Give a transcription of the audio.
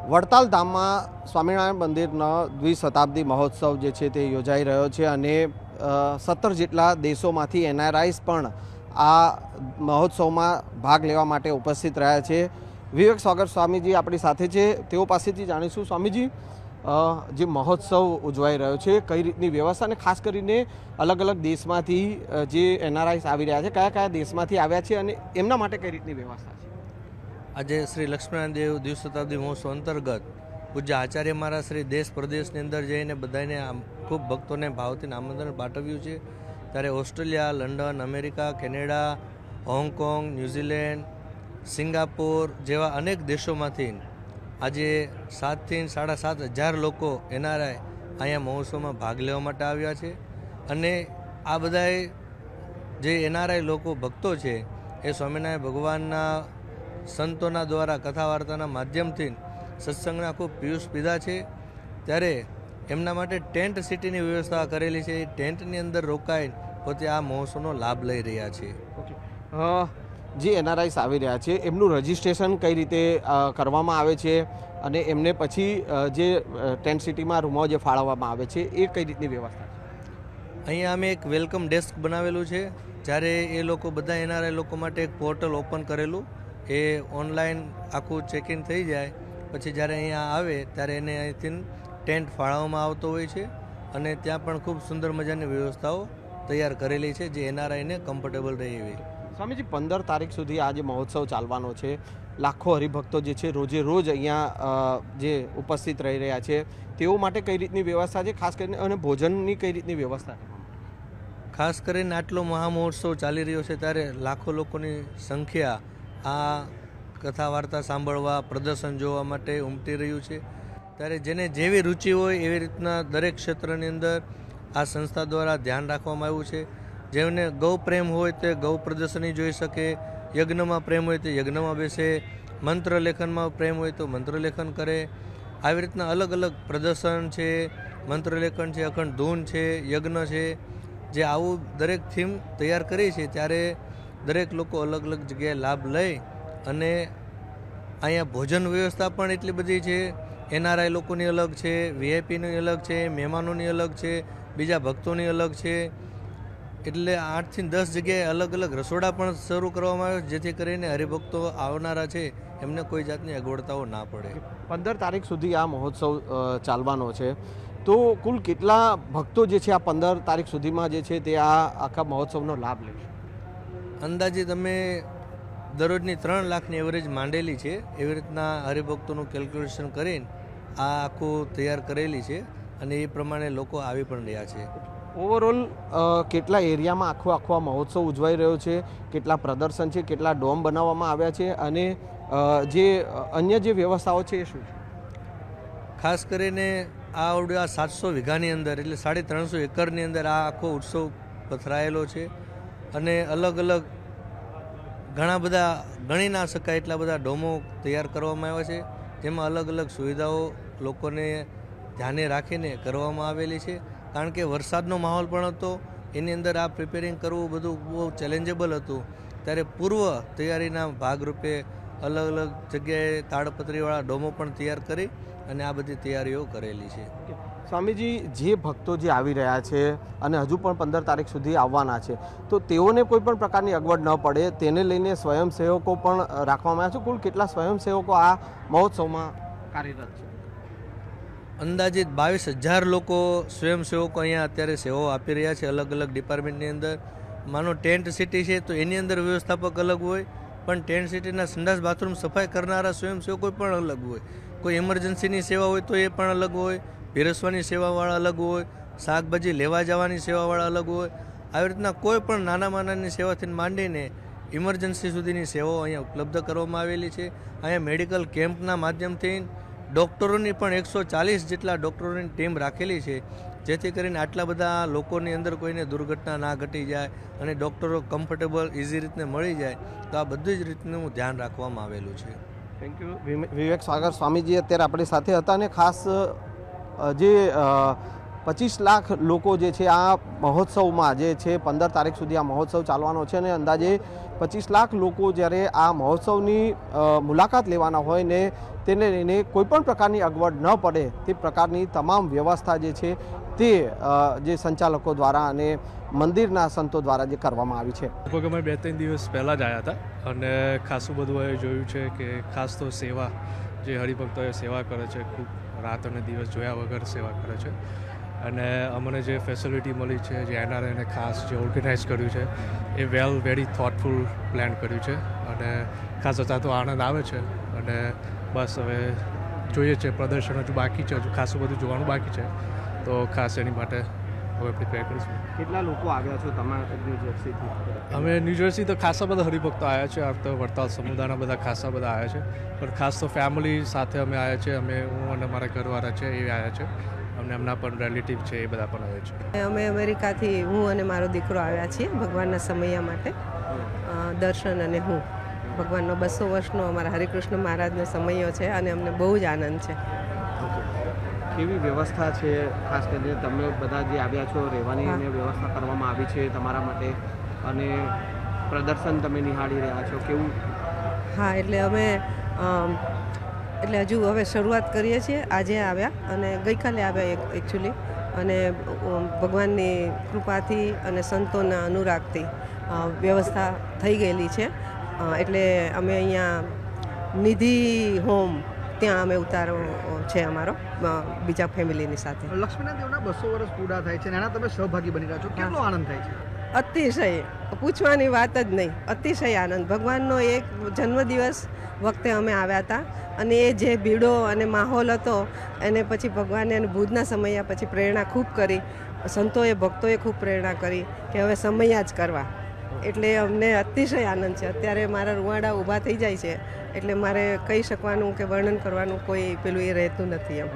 વડતાલ ધામમાં સ્વામિનારાયણ મંદિરનો દ્વિશતાબ્દી મહોત્સવ જે છે તે યોજાઈ રહ્યો છે અને 17 જેટલા દેશોમાંથી એનઆરઆઈસ પણ આ મહોત્સવમાં ભાગ લેવા માટે ઉપસ્થિત રહ્યા છે. વિવેક સ્વાગત સ્વામીજી આપણી સાથે છે, તેઓ પાસેથી જાણીશું. સ્વામીજી, જે મહોત્સવ ઉજવાઈ રહ્યો છે, કઈ રીતની વ્યવસ્થા અને ખાસ કરીને અલગ અલગ દેશમાંથી જે એનઆરઆઈસ આવી રહ્યા છે, કયા કયા દેશમાંથી આવ્યા છે અને એમના માટે કઈ રીતની વ્યવસ્થા છે? આજે શ્રી લક્ષ્મણ દેવ દ્વિશતાબ્દી મહોત્સવ અંતર્ગત પૂજ્ય આચાર્ય મહારાજ શ્રી દેશ પ્રદેશની અંદર જઈને બધાને ખૂબ ભક્તોને ભાવથી આમંત્રણ પાઠવ્યું છે. ત્યારે Australia, London, America, Canada, Hong Kong, New Zealand, Singapore જેવા અનેક દેશોમાંથી આજે 7,000થી 7,500 લોકો એનઆરઆઈ અહીંયા મહોત્સવમાં ભાગ લેવા માટે આવ્યા છે. અને આ બધાએ જે એનઆરઆઈ લોકો ભક્તો છે એ સ્વામિનારાયણ ભગવાનના સંતોના દ્વારા કથા વાર્તાના માધ્યમથી સત્સંગના ખૂબ પીયુષ પીધા છે. ત્યારે એમના માટે ટેન્ટ સિટીની વ્યવસ્થા કરેલી છે. એ ટેન્ટની અંદર રોકાઈ પોતે આ મહોત્સવનો લાભ લઈ રહ્યા છે. જે એનઆરઆઈસ આવી રહ્યા છે એમનું રજિસ્ટ્રેશન કઈ રીતે કરવામાં આવે છે અને એમને પછી જે ટેન્ટ સિટીમાં રૂમો જે ફાળવવામાં આવે છે એ કઈ રીતની વ્યવસ્થા છે? અહીંયા અમે એક વેલકમ ડેસ્ક બનાવેલું છે. જ્યારે એ લોકો બધા એનઆરઆઈ લોકો માટે એક પોર્ટલ ઓપન કરેલું, એ ઓનલાઈન આખું ચેકિન થઈ જાય પછી જ્યારે અહીંયા આવે ત્યારે એને અહીંથી ટેન્ટ ફાળવવામાં આવતો હોય છે. અને ત્યાં પણ ખૂબ સુંદર મજાની વ્યવસ્થાઓ તૈયાર કરેલી છે જે એનઆરઆઈને કમ્ફર્ટેબલ રહે એવી. સ્વામીજી, 15 તારીખ સુધી આ જે મહોત્સવ ચાલવાનો છે, લાખો હરિભક્તો જે છે રોજે રોજ અહીંયા જે ઉપસ્થિત રહી રહ્યા છે, તેઓ માટે કઈ રીતની વ્યવસ્થા છે, ખાસ કરીને અને ભોજનની કઈ રીતની વ્યવસ્થા છે? ખાસ કરીને આટલો મહામહોત્સવ ચાલી રહ્યો છે ત્યારે લાખો લોકોની સંખ્યા આ કથા વાર્તા સાંભળવા, પ્રદર્શન જોવા માટે ઉમટી રહ્યું છે. ત્યારે જેને જેવી રુચિ હોય એવી રીતના દરેક ક્ષેત્રની અંદર આ સંસ્થા દ્વારા ધ્યાન રાખવામાં આવ્યું છે. જેમને ગૌ પ્રેમ હોય તે ગૌ પ્રદર્શની જોઈ શકે, યજ્ઞમાં પ્રેમ હોય તો યજ્ઞમાં બેસે, મંત્ર લેખનમાં પ્રેમ હોય તો મંત્ર લેખન કરે. આવી રીતના અલગ અલગ પ્રદર્શન છે, મંત્ર લેખન છે, અખંડ ધૂન છે, યજ્ઞ છે, જે આવું દરેક થીમ તૈયાર કરી છે. ત્યારે દરેક લોકો અલગ અલગ જગ્યાએ લાભ લઈ અને અહીંયા ભોજન વ્યવસ્થા પણ એટલી બધી છે. એનઆરઆઈ લોકોની અલગ છે, વીઆઈપીની અલગ છે, મહેમાનોની અલગ છે, બીજા ભક્તોની અલગ છે. એટલે 8થી 10 જગ્યાએ અલગ અલગ રસોડા પણ શરૂ કરવામાં આવે જેથી કરીને હરિભક્તો આવનારા છે એમને કોઈ જાતની અગવડતાઓ ના પડે. 15 તારીખ સુધી આ મહોત્સવ ચાલવાનો છે, તો કુલ કેટલા ભક્તો જે છે આ 15 તારીખ સુધીમાં જે છે તે આ આખા મહોત્સવનો લાભ લેશે? અંદાજે તમે દરરોજની 3 લાખની એવરેજ માંડેલી છે. એવી રીતના હરિભક્તોનું કેલ્ક્યુલેશન કરીને આ આખું તૈયાર કરેલી છે અને એ પ્રમાણે લોકો આવી પણ રહ્યા છે. ઓવરઓલ કેટલા એરિયામાં આખો આ મહોત્સવ ઉજવાઈ રહ્યો છે, કેટલા પ્રદર્શન છે, કેટલા ડોમ બનાવવામાં આવ્યા છે અને જે અન્ય જે વ્યવસ્થાઓ છે એ શું છે? ખાસ કરીને આ 700 વીઘાની અંદર એટલે 350 એકરની અંદર આ આખો ઉત્સવ પથરાયેલો છે. અને અલગ અલગ ઘણા બધા ગણી ના શકાય એટલા બધા ડોમો તૈયાર કરવામાં આવ્યા છે, જેમાં અલગ અલગ સુવિધાઓ લોકોને ધ્યાને રાખીને કરવામાં આવેલી છે. કારણ કે વરસાદનો માહોલ પણ હતો, એની અંદર આ પ્રિપેરિંગ કરવું બધું બહુ ચેલેન્જેબલ હતું. ત્યારે પૂર્વ તૈયારીના ભાગરૂપે અલગ અલગ જગ્યાએ તાડપત્રીવાળા ડોમો પણ તૈયાર કરી અને આ બધી તૈયારીઓ કરેલી છે. સ્વામીજી, જે ભક્તો જે આવી રહ્યા છે અને હજુ પણ 15 તારીખ સુધી આવવાના છે, તો તેઓને કોઈ પણ પ્રકારની અગવડ ન પડે તેને લઈને સ્વયંસેવકો પણ રાખવામાં આવ્યા છે. કુલ કેટલા સ્વયંસેવકો આ મહોત્સવમાં કાર્યરત છે? અંદાજિત 22,000 લોકો સ્વયંસેવકો અહીંયા અત્યારે સેવાઓ આપી રહ્યા છે અલગ અલગ ડિપાર્ટમેન્ટની અંદર. માનો ટેન્ટ સિટી છે તો એની અંદર વ્યવસ્થાપક અલગ હોય, પણ ટેન્ટ સિટીના સંડાસ બાથરૂમ સફાઈ કરનારા સ્વયંસેવકો પણ અલગ હોય. કોઈ ઇમરજન્સીની સેવા હોય તો એ પણ અલગ હોય, પીરસવાની સેવાવાળા અલગ હોય, શાકભાજી લેવા જવાની સેવાવાળા અલગ હોય. આવી રીતના કોઈ પણ નાનામાં નાની સેવાથી માંડીને ઇમરજન્સી સુધીની સેવાઓ અહીંયા ઉપલબ્ધ કરવામાં આવેલી છે. અહીંયા મેડિકલ કેમ્પના માધ્યમથી ડૉક્ટરોની પણ 140 જેટલા ડૉક્ટરોની ટીમ રાખેલી છે, જેથી કરીને આટલા બધા લોકોની અંદર કોઈને દુર્ઘટના ના ઘટી જાય અને ડૉક્ટરો કમ્ફર્ટેબલ ઇઝી રીતને મળી જાય. તો આ બધી જ રીતનું ધ્યાન રાખવામાં આવેલું છે. Thank you. વિવેક સ્વાગત સ્વામીજી અત્યારે આપણી સાથે હતા અને ખાસ જે 25 લાખ લોકો જે છે આ મહોત્સવમાં જે છે 15 તારીખ સુધી આ મહોત્સવ ચાલવાનો છે અને અંદાજે 25 લાખ લોકો જ્યારે આ મહોત્સવની મુલાકાત લેવાના હોય ને તેને લઈને કોઈપણ પ્રકારની અગવડ ન પડે તે પ્રકારની તમામ વ્યવસ્થા જે છે તે જે સંચાલકો દ્વારા અને મંદિરના સંતો દ્વારા જે કરવામાં આવી છે. લગભગ અમે 2-3 દિવસ પહેલાં જ આવ્યા હતા અને ખાસું બધું હવે જોયું છે કે ખાસ તો સેવા જે હરિભક્તોએ સેવા કરે છે, ખૂબ રાત અને દિવસ જોયા વગર સેવા કરે છે અને અમને જે ફેસિલિટી મળી છે, જે એનઆરઆઈને ખાસ જે ઓર્ગેનાઇઝ કર્યું છે એ વેરી થોટફુલ પ્લાન કર્યું છે અને ખાસ અત્યારે તો આનંદ આવે છે અને બસ હવે જોઈએ છે, પ્રદર્શન હજુ બાકી છે, હજુ ખાસું બધું જોવાનું બાકી છે, તો ખાસ એની માટે હવે પ્રિપેર કરીશું. કેટલા લોકો આવ્યા છો તમારા ન્યૂજર્સીથી? અમે ન્યૂજર્સી તો ખાસા બધા હરિભક્તો આવ્યા છે. આ વખતે વડતાલ સમુદાયના બધા ખાસા બધા આવ્યા છે, પણ ખાસ તો ફેમિલી સાથે અમે આવ્યા છે. હું અને મારા ઘરવાળા છે એ આવ્યા છે, અમને એમના પણ રિલેટિવ છે એ બધા પણ આવ્યા છે. અમે અમેરિકાથી હું અને મારો દીકરો આવ્યા છીએ ભગવાનના સમયા માટે. દર્શન અને હું ભગવાનનો 200 વર્ષનો અમારા હરિકૃષ્ણ મહારાજનો સમયો છે અને અમને બહુ જ આનંદ છે. કેવી વ્યવસ્થા છે? ખાસ કરીને તમે બધા જે આવ્યા છો રહેવાની અને વ્યવસ્થા કરવામાં આવી છે તમારા માટે અને પ્રદર્શન તમે નિહાળી રહ્યા છો, કેવું? હા, એટલે અમે એટલે હજુ હવે શરૂઆત કરીએ છીએ. આજે આવ્યા અને ગઈકાલે આવ્યા એકચ્યુઅલી, અને ભગવાનની કૃપાથી અને સંતોના અનુરાગથી વ્યવસ્થા થઈ ગયેલી છે. એટલે અમે અહીંયા નિધિ હોમ ત્યાં અમે ઉતારો છે અમારો બીજા ફેમિલીની સાથે. લક્ષ્મીનાથ દેવના 200 વર્ષ પૂરા થાય છે અને એના તમે સહભાગી બની રહ્યા છો, કેટલો આનંદ થાય છે? અતિશય, પૂછવાની વાત જ નહીં, અતિશય આનંદ. ભગવાનનો એક જન્મદિવસ વખતે અમે આવ્યા હતા અને એ જે ભીડો અને માહોલ હતો એને પછી ભગવાને અને ભુજના સમયા પછી પ્રેરણા ખૂબ કરી. સંતોએ ભક્તોએ ખૂબ પ્રેરણા કરી કે હવે સમયા જ કરવા. એટલે અમને અતિશય આનંદ છે. અત્યારે મારા રૂવાડા ઊભા થઈ જાય છે, એટલે મારે કહી શકવાનું કે વર્ણન કરવાનું કોઈ પેલું એ રહેતું નથી એમ.